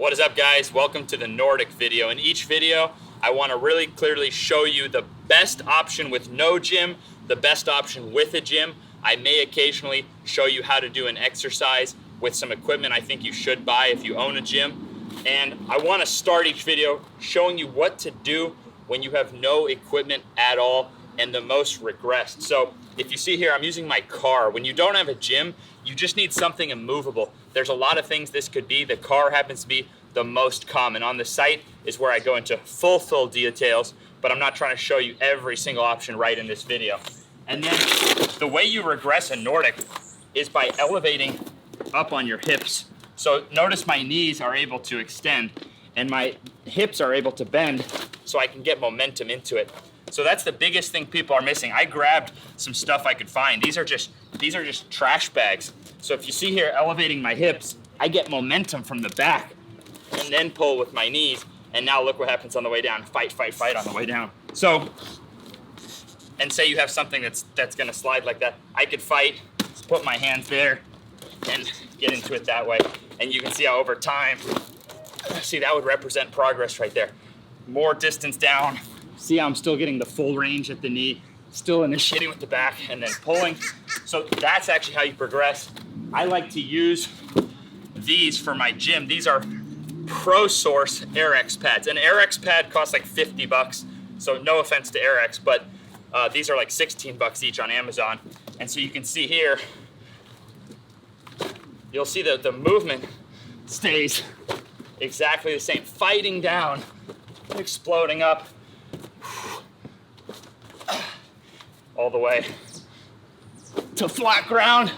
What is up, guys? Welcome to the Nordic video. In each video, I want to really clearly show you the best option with no gym, the best option with a gym. I may occasionally show you how to do an exercise with some equipment I think you should buy if you own a gym. And I want to start each video showing you what to do when you have no equipment at all and the most regressed. So if you see here, I'm using my car. When you don't have a gym, you just need something immovable. There's a lot of things this could be. The car happens to be the most common. On the site is where I go into full details, but I'm not trying to show you every single option right in this video. And then the way you regress a Nordic is by elevating up on your hips. So notice my knees are able to extend and my hips are able to bend so I can get momentum into it. So that's the biggest thing people are missing. I grabbed some stuff I could find. These are just trash bags. So if you see here, elevating my hips, I get momentum from the back and then pull with my knees. And now look what happens on the way down. Fight on the way down. So, and say you have something that's gonna slide like that. I could fight, put my hands there and get into it that way. And you can see how over time, see that would represent progress right there. More distance down. See how I'm still getting the full range at the knee, still initiating with the back and then pulling. So that's actually how you progress. I like to use these for my gym. These are ProSource AirX pads. An AirX pad costs like 50 bucks. So no offense to AirX, but these are like 16 bucks each on Amazon. And so you can see here, you'll see that the movement stays exactly the same. Fighting down, exploding up, all the way to flat ground.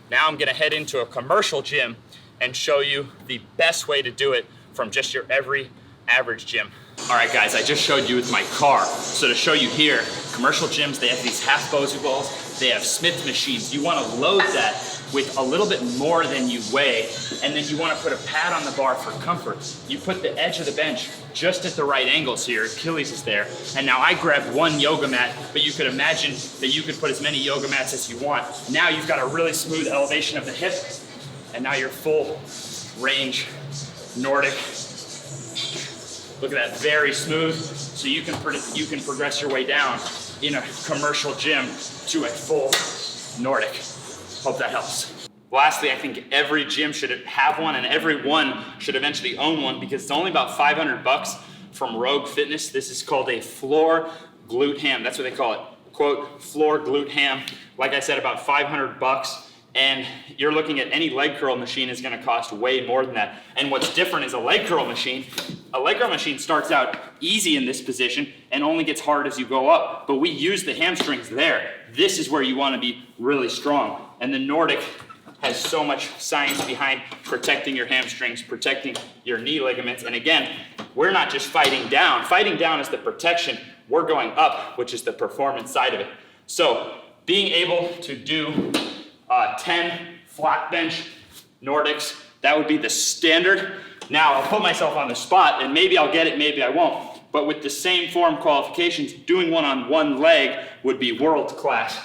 Now I'm gonna head into a commercial gym and show you the best way to do it from just your every average gym. All right, guys, I just showed you with my car. So to show you here, commercial gyms, they have these half Bosu balls, they have Smith machines. You wanna load that with a little bit more than you weigh, and then you wanna put a pad on the bar for comfort. You put the edge of the bench just at the right angle so your Achilles is there. And now I grabbed one yoga mat, but you could imagine that you could put as many yoga mats as you want. Now you've got a really smooth elevation of the hip, and now you're full range Nordic. Look at that, very smooth. So you can progress your way down in a commercial gym to a full Nordic. Hope that helps. Lastly, I think every gym should have one and everyone should eventually own one because it's only about 500 bucks from Rogue Fitness. This is called a floor glute ham. That's what they call it. Quote, floor glute ham. Like I said, about 500 bucks. And you're looking at any leg curl machine is gonna cost way more than that. And what's different is a leg curl machine starts out easy in this position and only gets hard as you go up. But we use the hamstrings there. This is where you wanna be really strong. And the Nordic has so much science behind protecting your hamstrings, protecting your knee ligaments. And again, we're not just fighting down. Fighting down is the protection. We're going up, which is the performance side of it. So being able to do 10 flat bench Nordics, that would be the standard. Now I'll put myself on the spot and maybe I'll get it, maybe I won't. But with the same form qualifications, doing one on one leg would be world class.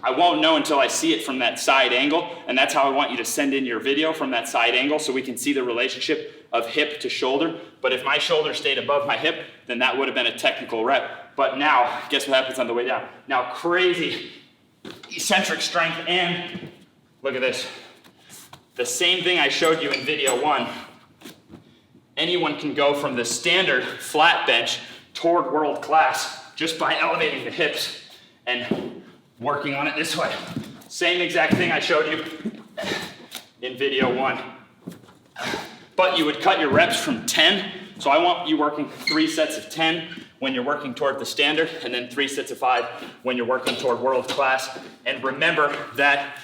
I won't know until I see it from that side angle, and that's how I want you to send in your video, from that side angle, so we can see the relationship of hip to shoulder. But if my shoulder stayed above my hip, then that would have been a technical rep. But now, guess what happens on the way down? Now, crazy eccentric strength, and look at this. The same thing I showed you in video one. Anyone can go from the standard flat bench toward world class just by elevating the hips and working on it this way. Same exact thing I showed you in video one. But you would cut your reps from 10. So I want you working 3 sets of 10 when you're working toward the standard, and then 3 sets of 5 when you're working toward world class. And remember that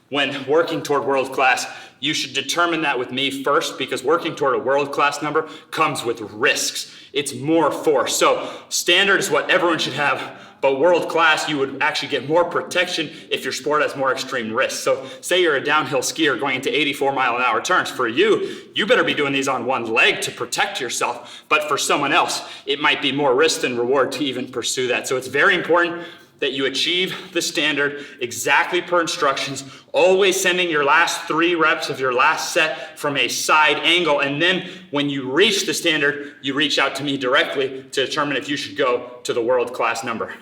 when working toward world class, you should determine that with me first, because working toward a world class number comes with risks. It's more force. So standard is what everyone should have, but world class, you would actually get more protection if your sport has more extreme risks. So say you're a downhill skier going into 84-mile-an-hour turns. For you, you better be doing these on one leg to protect yourself. But for someone else, it might be more risk than reward to even pursue that. So it's very important that you achieve the standard exactly per instructions, always sending your last 3 reps of your last set from a side angle. And then when you reach the standard, you reach out to me directly to determine if you should go to the world class number.